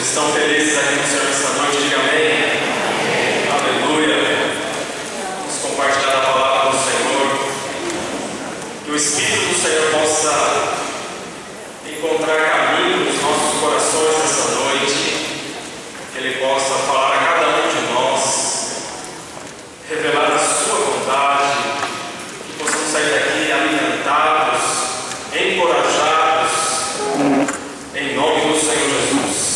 estão felizes aqui no Senhor essa noite? Diga amém. Aleluia. Vamos compartilhar a palavra do Senhor. Que o Espírito do Senhor possa encontrar caminho nos nossos corações essa noite. Que Ele possa falar a cada um de nós, revelar a sua vontade, que possamos sair daqui alimentados, encorajados, em nome do Senhor Jesus.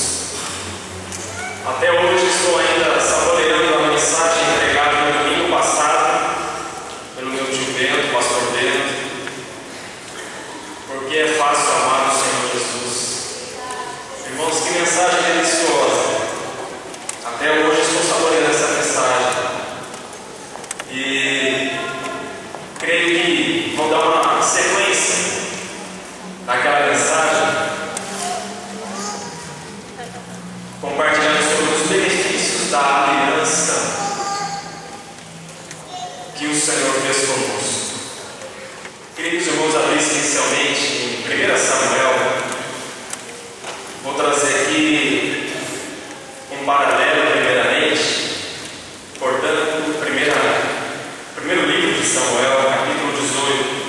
Até hoje estou ainda saboreando a mensagem entregada no domingo passado pelo meu tio Bento, pastor Bento, porque é fácil amar o Senhor Jesus. Irmãos, que mensagem deliciosa. Até hoje estou saboreando essa mensagem e creio que vou dar uma sequência daquela mensagem, compartilhando sobre os benefícios da aliança que o Senhor fez conosco. Queria que os irmãos abrissem inicialmente em 1 Samuel. Vou trazer aqui um paralelo primeiramente, portanto, primeiro livro de Samuel, capítulo 18.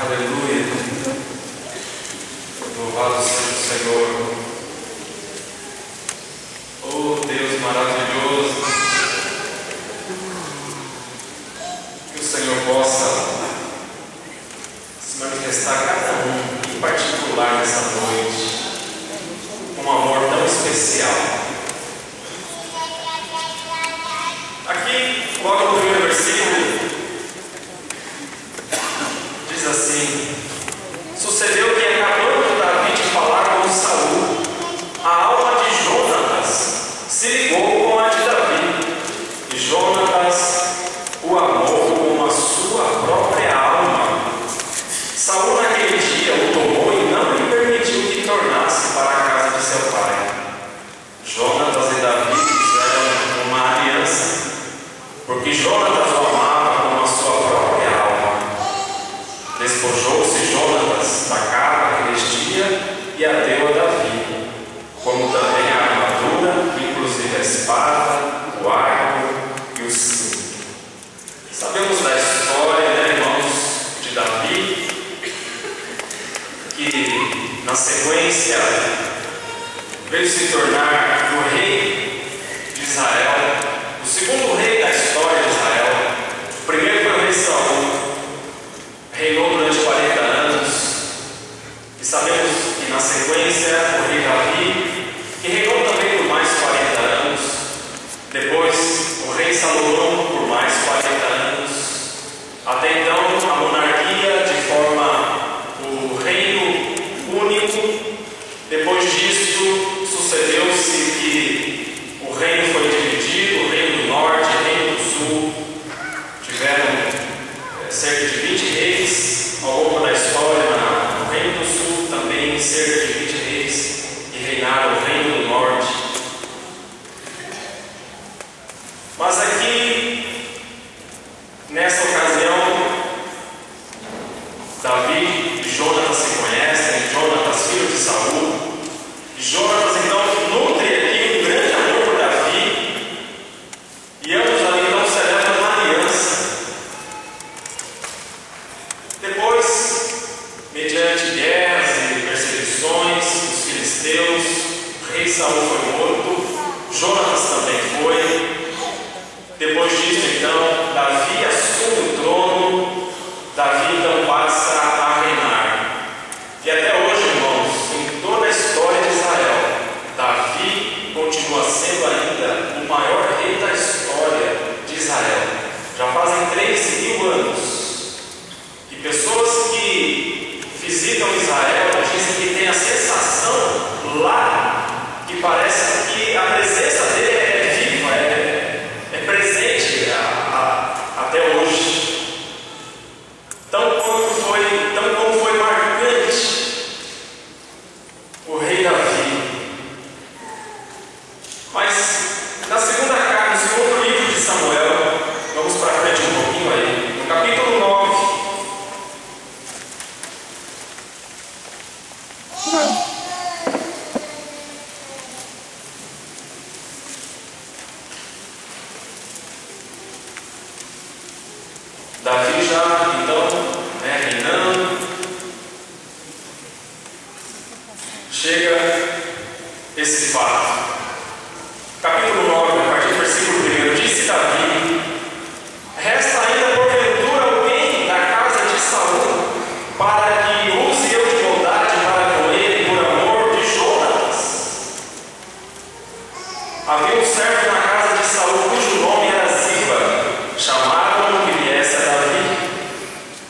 Aleluia. Louvado seja o Senhor. Oh Deus maravilhoso. Que o Senhor possa se manifestar a cada um, em particular nessa noite, com um amor tão especial. Aqui, logo no primeiro versículo, diz assim: sucedeu que, acabando Davi de falar com Saul, a alma de Jonatas se ligou com a de Davi, e Jonatas o amou como a sua própria alma. Saul naquele dia o tomou e não lhe permitiu que tornasse para a casa de seu pai. Jonatas e Davi fizeram uma aliança, porque Jonatas o amava como a sua própria alma. Despojou-se Jonatas da capa aquele dia e a deu a Davi, como também a armadura, inclusive a espada, o arco e o cinto. Sabemos da história, irmãos, de Davi, que na sequência veio se tornar o rei de Israel, o segundo rei da história de Israel. O primeiro foi o rei Saul, reinou durante 40 anos, e sabemos que na sequência o rei Davi, que reinou também por mais 40 anos, depois o rei Salomão por mais 40 anos, até então a monarquia de forma o reino único. Depois disso sucedeu-se que o reino foi dividido, o reino do norte e o reino do sul tiveram cerca de 20 reis ao longo da história. No reino do sul também cerca de 20 reis que reinaram o reino do norte. Mas aqui, nessa ocasião, Davi e Jonatas se conhecem, Jonatas filho de Saul, e Jonatas então nutre aqui um grande amor por Davi, e ambos ali então celebram uma aliança. Depois, mediante guerras e perseguições, os filisteus, o rei Saul foi morto, Jonatas também foi. Depois disso, então, Davi assume o trono, Davi então passa a reinar. E até hoje, irmãos, em toda a história de Israel, Davi continua sendo ainda o maior rei da história de Israel. Já fazem 13.000 anos que pessoas que visitam Israel dizem que tem a sensação lá que parece que a presença dele é viva, é presente até hoje. Tão como foi marcante o rei Davi. Mas no segundo livro de Samuel, vamos para frente um pouquinho aí, no capítulo 9. Davi já, então, reinando, chega esse fato. Capítulo 9, a partir do versículo 1, disse Davi: resta ainda porventura alguém da casa de Saul, para que use eu de bondade para com ele por amor de Jonatas? Havia um servo na casa de Saul, cujo nome era Ziba, chamaram-no que viesse a Davi.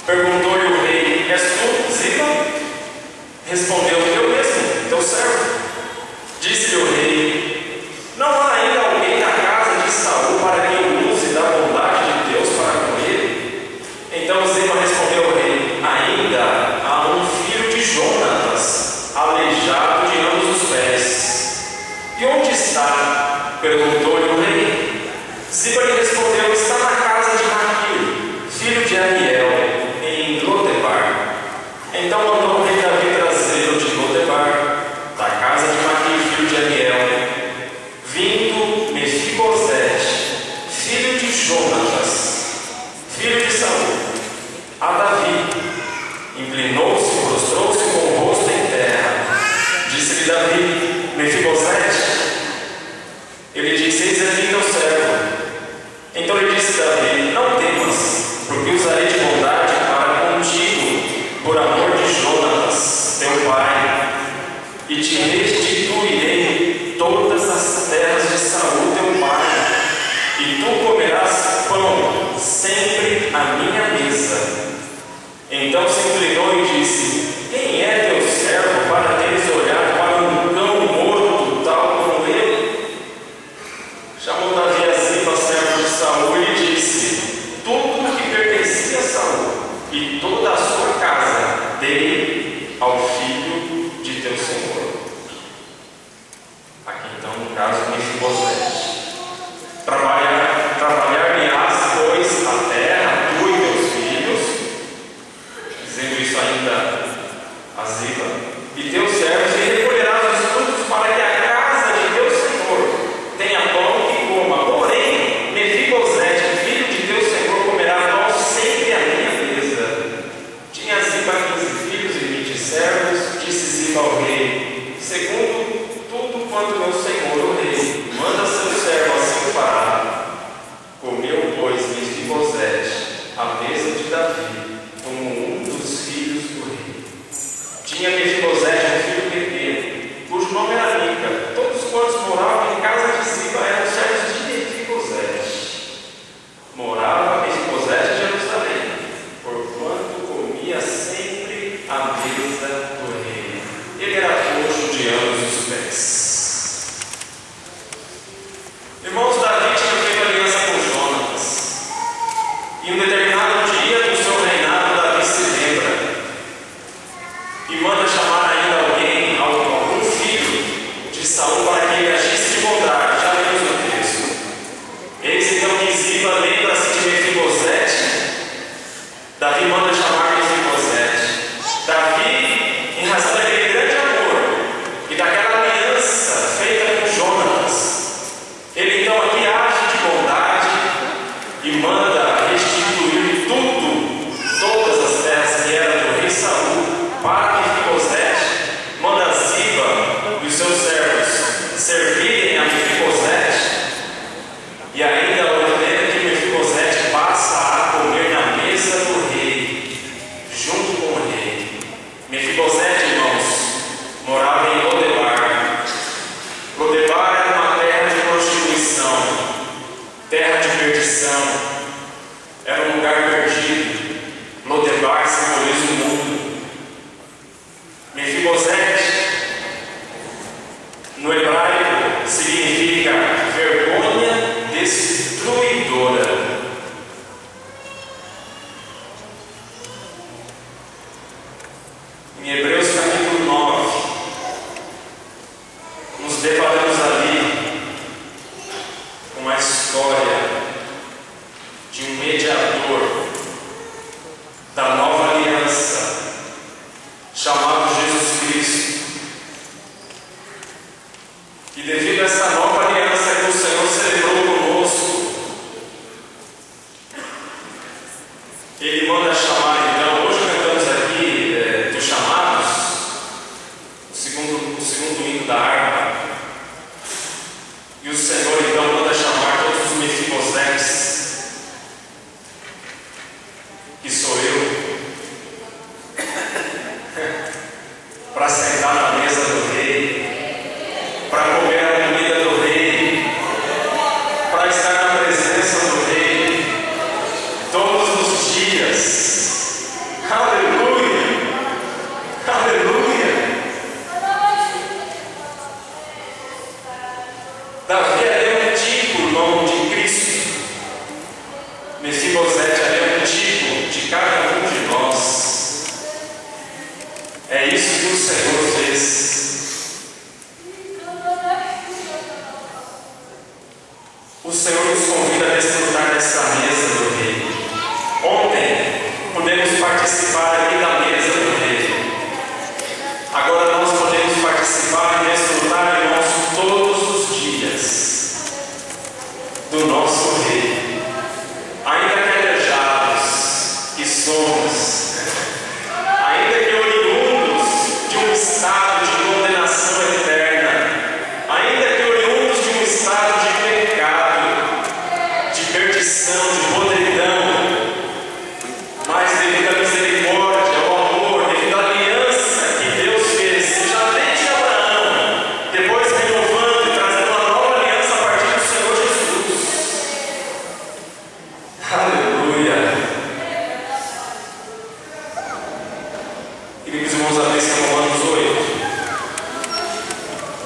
Perguntou-lhe o rei: és tu, Ziba? Respondeu: eu mesmo, teu servo. Disse-lhe o rei: não há ainda alguém na casa de Saul para que eu use da bondade de Deus para com ele? Então Ziba respondeu ao rei: ainda há um filho de Jonatas, aleijado de ambos os pés. E onde está? Perguntou-lhe o rei. Ziba lhe respondeu: está na casa de Maquir, filho de Amiel, em Lodebar. Então mandou o rei Davi trazê-lo de Lodebar, da casa de Maquir, filho de Amiel. Vindo Mefibosete, filho de Jonatas, filho de Saul, a Davi, inclinou-se, prostrou-se com o rosto em terra. Disse-lhe Davi: Mefibosete? Ele disse: eis aqui teu servo. Então lhe disse Davi: não temas, porque usarei de bondade para contigo, por amor de Jonatas, teu pai, e te restituirei todas as terras de Saul, teu pai, e tu comerás pão sempre à minha mesa. Então se inclinou e disse: quem é teu servo para teres olhado para um cão morto, tal como ele? Chamou Davi a Ziba, servo de Saul, e lhe disse: tudo o que pertencia a Saul e toda a sua casa dei ao filho de teu senhor. Aqui então, no caso, Mefibosete. Trabalhar-me-ás, pois, a terra, tu e teus filhos, dizendo isso ainda a Ziba, e teus servos, e recolherás os frutos para que a casa de teu senhor tenha pão e coma. Porém, Mefibosete, filho de teu senhor, comerá pão sempre à minha mesa. Tinha Ziba 15 filhos e 20 servos. Disse Ziba ao rei: segundo tudo quanto meu senhor, o rei, manda seu servo, assim fará. Comeu, pois, Mefibosete à mesa de Davi, como um dos filhos do rei. Tinha Mefibosete um filho pequeno, cujo nome era Mica. Todos quantos moravam em casa de Ziba eram servos de Mefibosete. Morava Mefibosete em Jerusalém, porquanto comia sempre à mesa do rei. Ele era coxo de ambos os pés. Irmãos, Davi tinha feito aliança com Jonatas. E um determinado dia do seu reinado, Davi se lembra e manda chamar ainda algum filho de Saul para que ele agisse de bondade. Já lemos no texto. Eis então que Ziba lembra-se de Mefibosete. Davi manda chamar Mefibosete. Davi, em razão daquele grande amor e daquela aliança feita com Jonatas, ele então aqui age de bondade e manda restituir todas as terras que eram do rei Saul para Mefibosete. Manda Ziba e os seus servos servirem a Mefibosete, e ainda ordena que Mefibosete passa a comer na mesa do rei, junto com o rei. Mefibosete, irmãos, morava em Lodebar. Lodebar era uma terra de prostituição, terra de perdição, era um lugar perdido. Lodebar simboliza o mundo. Mefibosete, no hebraico, significa vergonha destruidora. Em Hebreus capítulo 9, nos deparamos ali com a história de um mediador da nova aliança, chamado Jesus Cristo. E devido a essa nova aliança que o Senhor celebrou conosco, da harpa. E o Senhor então manda chamar todos os Mefibosetes, que sou eu, para sentar na mesa do rei, para comer a comida do rei, para estar na presença do rei todos os dias. Aleluia! Aleluia! Davi é um tipo, irmão, de Cristo. Mefibosete é um tipo de cada um de nós. É isso que o Senhor fez. O Senhor nos convida a desfrutar dessa mesa do rei. Ontem pudemos participar aqui da mesa do rei. Agora nós podemos participar e desfrutar, irmãos, todos os dias do nosso rei. Ainda que aleijados que somos, ainda que oriundos de um estado de condenação eterna, ainda que oriundos de um estado de pecado, de perdição, de podridão, mas devido à misericórdia, ao amor, devido à aliança que Deus fez, já desde Abraão, depois renovando e trazendo uma nova aliança a partir do Senhor Jesus. Aleluia! Queridos irmãos, abrir em Romanos 8.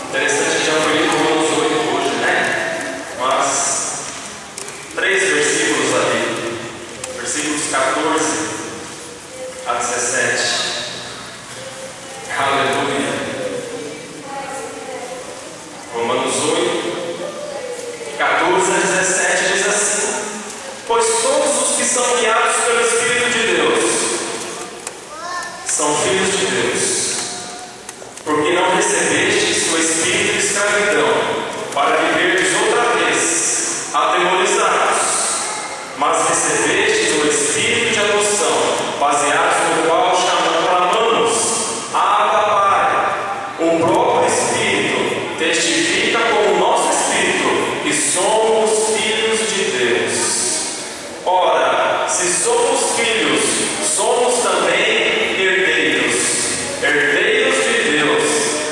Interessante que já foi lido Romanos 8 hoje, né? Mas 3 versículos ali. Versículos 14 a 17. Aleluia. Romanos 8, 14 a 17 diz assim: pois todos os que são guiados pelo Espírito de Deus são filhos de Deus. Porque não recebestes o espírito de escravidão para viverdes outra vez atemorizados, mas recebestes o espírito de adoção, baseados no qual clamamos, Abba, Pai. O próprio Espírito testifica com o nosso espírito que somos filhos de Deus. Ora, se somos filhos, somos também herdeiros, herdeiros de Deus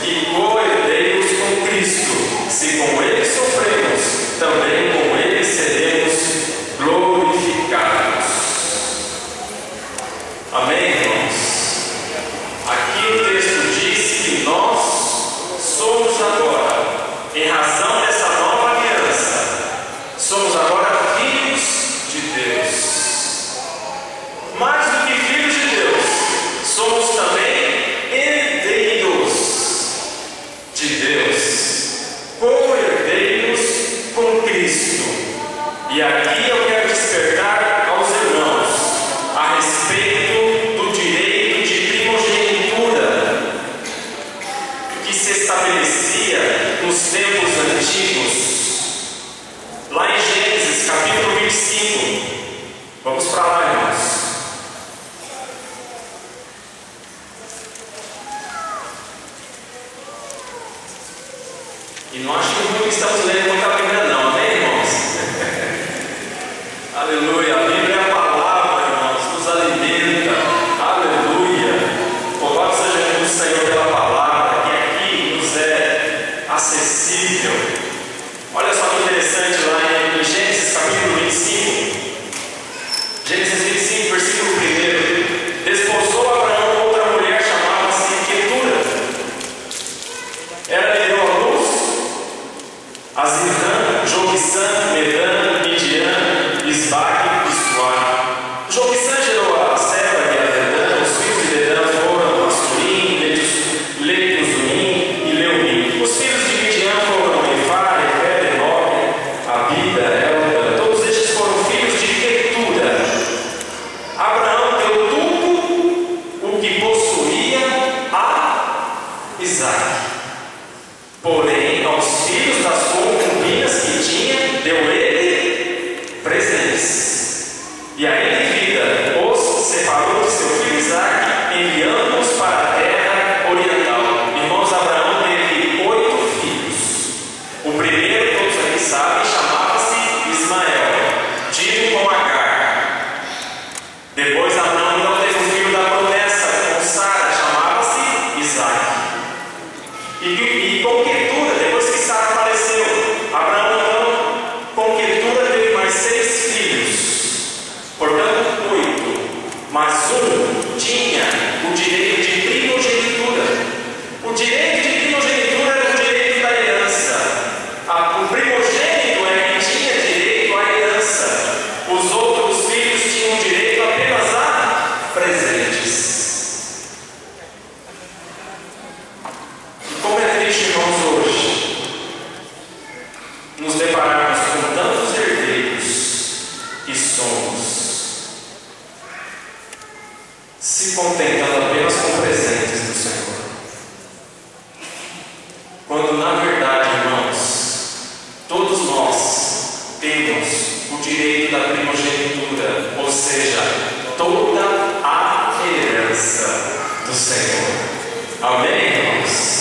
e co-herdeiros com Cristo. Se com Ele sofremos, também com Ele seremos glorificados. Amém, irmãos? Aqui o texto diz que nós somos agora, em razão dessa nova aliança, somos agora filhos de Deus. Mais do que filhos de Deus, somos também herdeiros de Deus, co-herdeiros com Cristo. E aqui eu quero despertar aos irmãos a respeito do direito de primogenitura que se estabelecia nos tempos antigos. Lá em Gênesis capítulo 25. Vamos para lá, irmãos. E não acho que estamos lendo muita Bíblia não, né, irmãos? Aleluia, a Bíblia é a palavra, irmãos, nos alimenta. Aleluia, louvado seja o Senhor pela palavra, que aqui nos é acessível. Olha só que interessante lá em Gênesis capítulo 25. Gênesis 25, versículo 1. Desposou Abraão outra mulher, chamava-se Quetura. Ela lhe deu a luz Azirã, Joquissã, Medan, Midian, Isbaque e Suá. Joquissã gerou a Seba e a Dedã. Os filhos de Dedã foram Assurim, Letuzuim e Leumim. Os filhos de Midian foram Efar, Efer, Enoque, Abida, Elda. Todos estes foram filhos de Quetura. Abraão deu tudo o que possuía a Isaque. Porém, aos filhos das concubinas triste, irmãos, hoje, nos depararmos com tantos herdeiros que somos, se contentando apenas com presentes do Senhor. Quando, na verdade, irmãos, todos nós temos o direito da primogenitura, ou seja, toda a herança do Senhor. Amém, irmãos?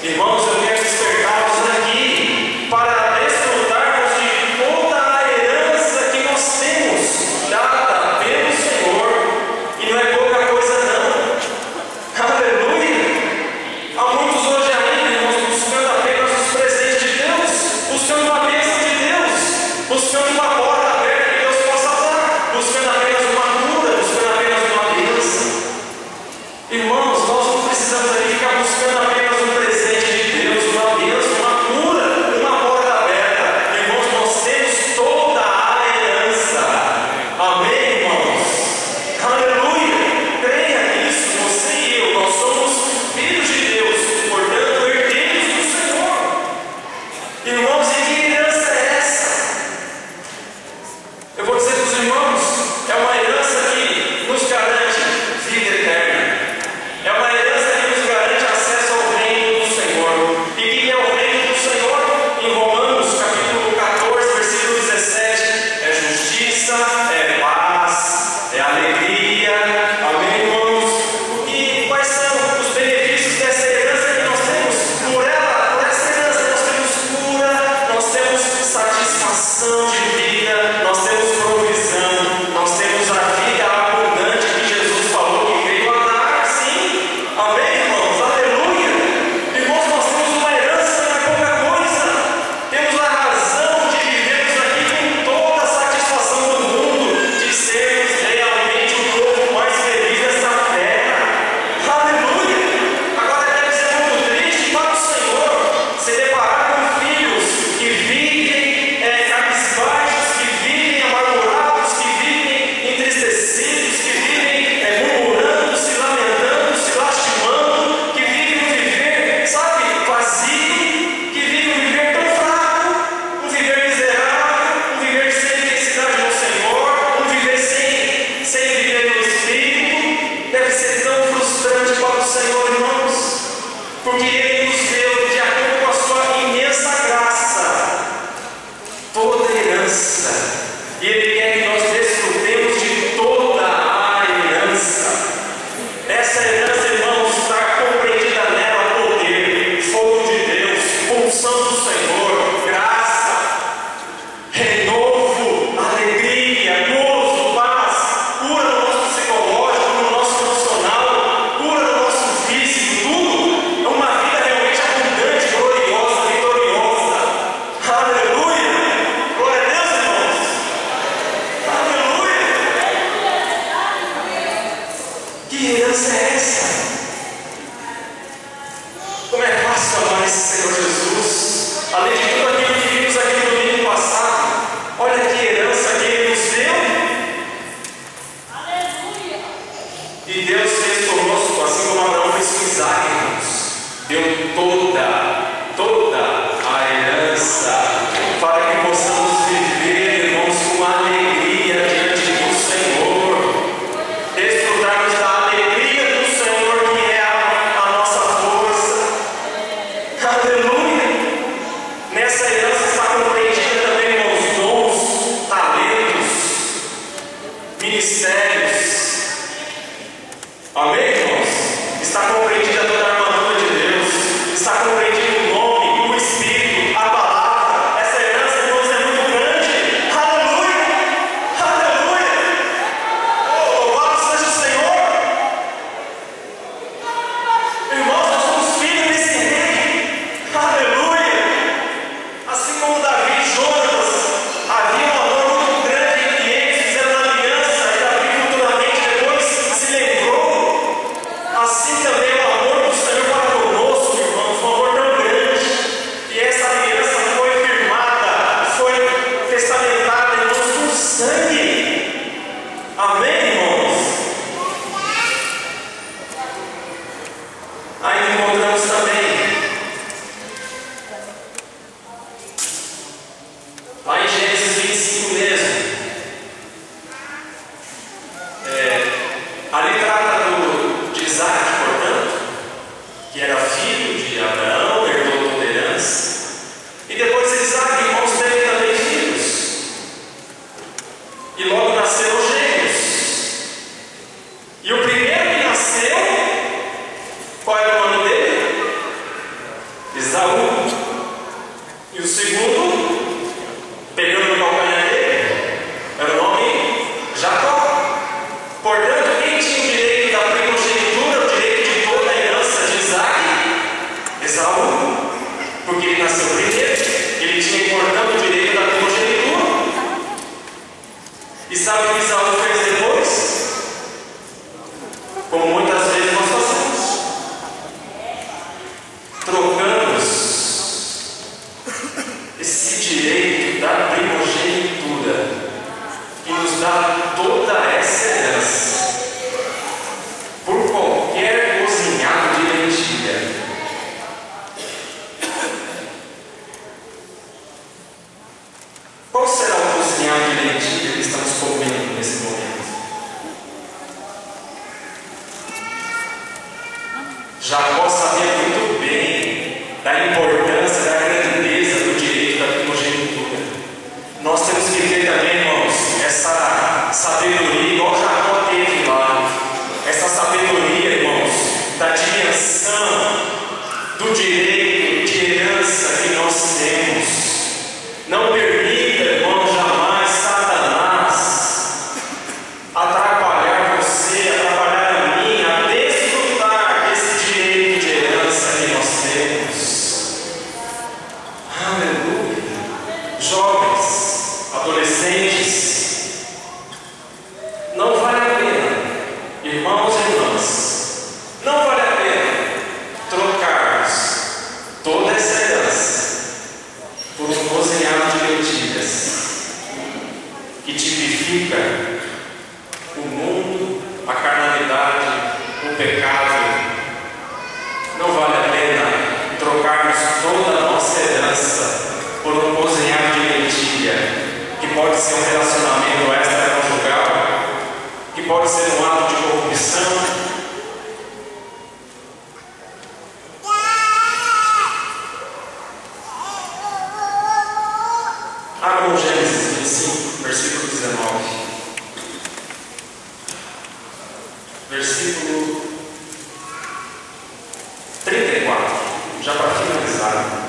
Irmãos, eu quero despertar-vos aqui para desfrutarmos de toda a herança que nós temos dada pelo Senhor, e não é pouca coisa não. Aleluia! Há muitos hoje ainda, irmãos, buscando apenas os presentes de Deus, buscando uma bênção de Deus, buscando uma porta aberta que Deus possa dar, buscando apenas uma cura, buscando apenas uma bênção. Irmãos, nós não precisamos aqui ficar buscando apenas um presente de Deus, uma bênção, uma cura, uma porta aberta. Irmãos, nós temos toda a herança. Amém, irmãos? Aleluia! Creia nisso, você e eu, nós somos filhos de Deus, portanto, herdeiros do Senhor. Irmãos, e que herança é essa? Eu vou dizer para os irmãos, é uma herança que nos garante vida eterna. É uma herança que nos garante acesso ao reino do Senhor. E que é o reino do Senhor? Em Romanos, capítulo 14, versículo 17, é justiça, é paz, é alegria. Amém, irmãos? Quais são os benefícios dessa herança que nós temos? Por ela, por essa herança, nós temos cura, nós temos satisfação de vida, nós temos provisão, nós temos a vida abundante que Jesus falou que veio a dar, sim. Amém, irmãos? Aleluia! Irmãos, nós temos uma herança, não é pouca coisa. Temos a razão de vivermos aqui com toda a satisfação do mundo, de sermos realmente o povo mais feliz dessa terra. Aleluia! Agora deve ser muito triste para o Senhor se deparar com filhos que vivem cabisbaixos, que vivem amargurados, que vivem entristecidos, que vivem murmurando, se lamentando, se lastimando, que vivem um viver, sabe, vazio, que vivem um viver tão fraco, um viver miserável, um viver sem intensidade no Senhor, um viver sem viver no Espírito. Deve ser tão frustrante para o Senhor, irmãos, porque Ele nos deu, de acordo com a sua imensa graça, toda a herança, e Ele quer que nós desfrutemos de toda a herança. Essa herança, irmãos, está compreendida nela poder, fogo de Deus, unção do Senhor, graça, renovo, alegria, gozo, paz, cura no nosso psicológico, no nosso emocional, cura no nosso físico, tudo. É uma vida realmente abundante, gloriosa, vitoriosa. Aleluia! Glória a Deus, irmãos! Aleluia! Que herança é essa? Como é fácil amar esse Senhor Jesus. Além de tudo aquilo que vimos aqui no domingo passado, olha que herança que Ele nos deu. Aleluia! E Deus fez conosco, assim como Abraão fez com Isaac, irmãos. Deu toda a herança, para que possamos viver, irmãos, com alegria diante do Senhor. Desfrutarmos da alegria do Senhor, que é a nossa força. Aleluia! Nessa herança está compreendida também, irmãos, dons, talentos, ministérios. Amém, irmãos? Está compreendida toda a armadura de Deus. Está compreendido o nome, o Espírito, a palavra. Essa herança, irmãos, é muito grande. Aleluia! Aleluia! Oh, louvado seja o Senhor! Irmãos, nós somos filhos desse rei. Aleluia! o segundo, pegando no calcanhar dele, era o nome Jacó. Portanto, quem tinha o direito da primogenitura, o direito de toda a herança de Isaac? Esaú, porque ele nasceu primeiro, ele tinha, portanto, o direito da primogenitura. E sabe o que Esaú fez depois? Como muitas vezes nós fazemos, trocamos esse direito da primogenitura, que nos dá toda essa herança, por qualquer cozinhado de lentilha. Qual será o cozinhado de lentilha que estamos comendo nesse momento? Jacó sabia muito bem da importância, da grandeza do direito da primogenitura. Nós temos que ter também, irmãos, essa sabedoria, igual Jacó teve lá, essa sabedoria, irmãos, da dimensão do direito de herança que nós temos. Não permita, irmão, jamais Satanás atrapalhar você, atrapalhar a mim, a desfrutar desse direito de herança que nós temos. Aleluia! Jovens, adolescentes, não vale a pena, irmãos e irmãs, não vale a pena trocarmos toda essa herança por um cozinhado de lentilhas que tipifica o mundo, a carnalidade, o pecado. Não vale a pena trocarmos toda a nossa herança por um cozinhado de lentilha, que pode ser um relacionamento extraconjugal, que pode ser um ato de corrupção. Abram Gênesis 25, versículo 19. Versículo 34, já para finalizar.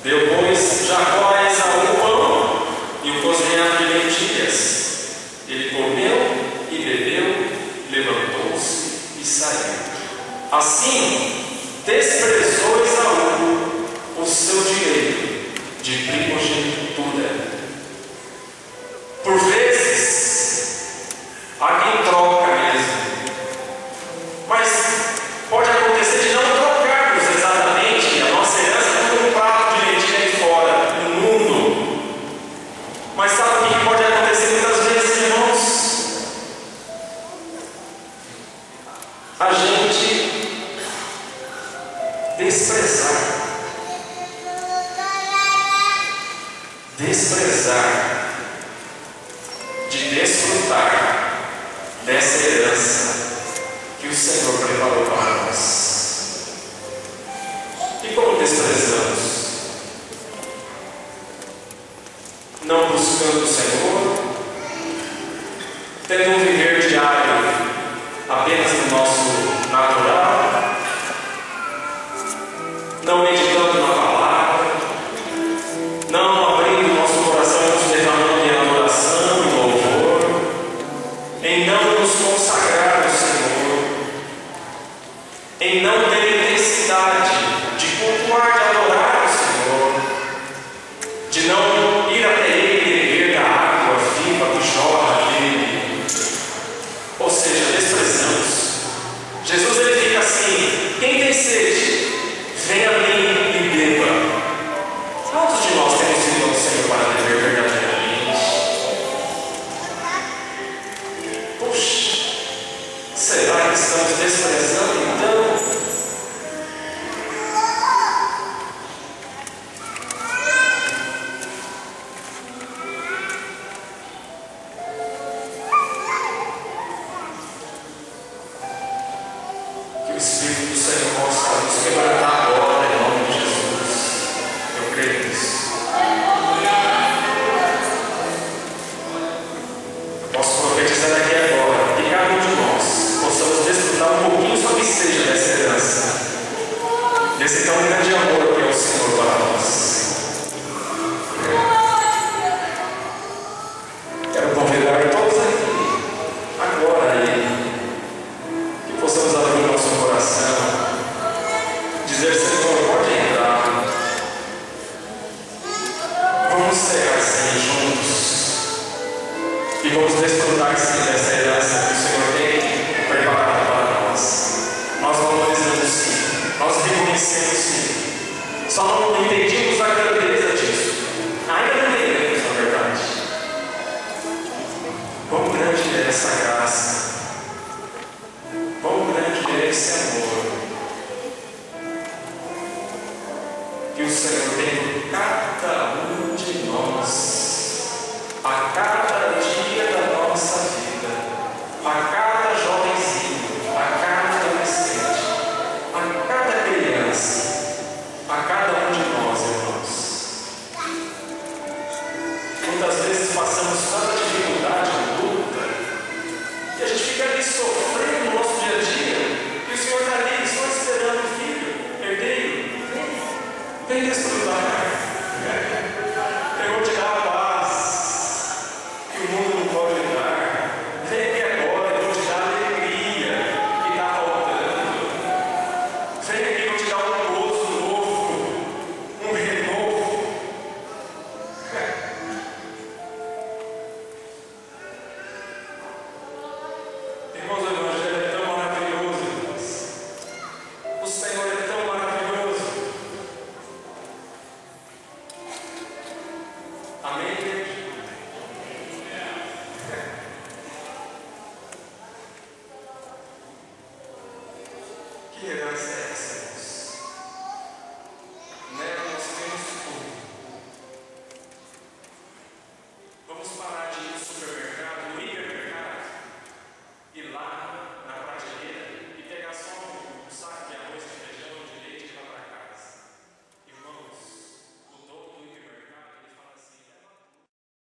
Deu, pois, Jacó a Esaú o pão e o cozinhado de lentilhas. Ele comeu e bebeu, levantou-se e saiu. Assim, desprezou Esaú o seu direito de primogenitura. Por vezes, há quem troca mesmo, mas pode acontecer de não trocarmos exatamente a nossa herança por um prato de lentilha aí fora, no mundo. Mas sabe o que pode acontecer muitas vezes, irmãos? A gente desprezar de desfrutar dessa herança que o Senhor preparou para nós. E como desprezamos? Não buscando o Senhor, tendo um viver diário apenas no nosso natural, não meditando na palavra, não abrindo nosso coração, nos derramando em adoração e louvor, em não nos consagrar ao Senhor, em não ter necessidade de cultuar, de adorar o Senhor, de não ir até Ele e beber da água viva que jorra dele. Ou seja, desprezamos. Jesus ele fica assim: quem tem sede, venha a mim amor que é o Senhor para nós. Quero convidar todos aqui, agora aí, que possamos abrir o nosso coração, dizer: Senhor, pode entrar. Vamos cear, Senhor, juntos, e vamos desfrutar, Senhor, dessa herança que o Senhor tem preparado para nós. Nós valorizamos, sim, nós reconhecemos, sim, só não entendimos a grandeza disso, ainda não entendemos, na verdade. Quão grande é essa graça, quão grande é esse amor que o Senhor tem por cada um de nós, a cada dia da nossa vida, a cada jovenzinho, a cada adolescente, a cada criança, a cada um de nós, irmãos. Muitas vezes passamos tanta dificuldade, luta, e a gente fica ali sofrendo no nosso dia a dia, e o Senhor está ali só esperando o filho, herdeiro, vem desfrutar. Eu vou te dar a paz que o mundo não pode dar. Vem aqui agora, eu vou te dar a alegria que está faltando. Vem aqui, eu vou te dar um gozo novo, um renovo. Irmãos, o Evangelho é tão maravilhoso, irmãos. O Senhor é tão maravilhoso. Amém, igreja? Que herança é essa, irmãos? Nela nós temos tudo. Vamos parar.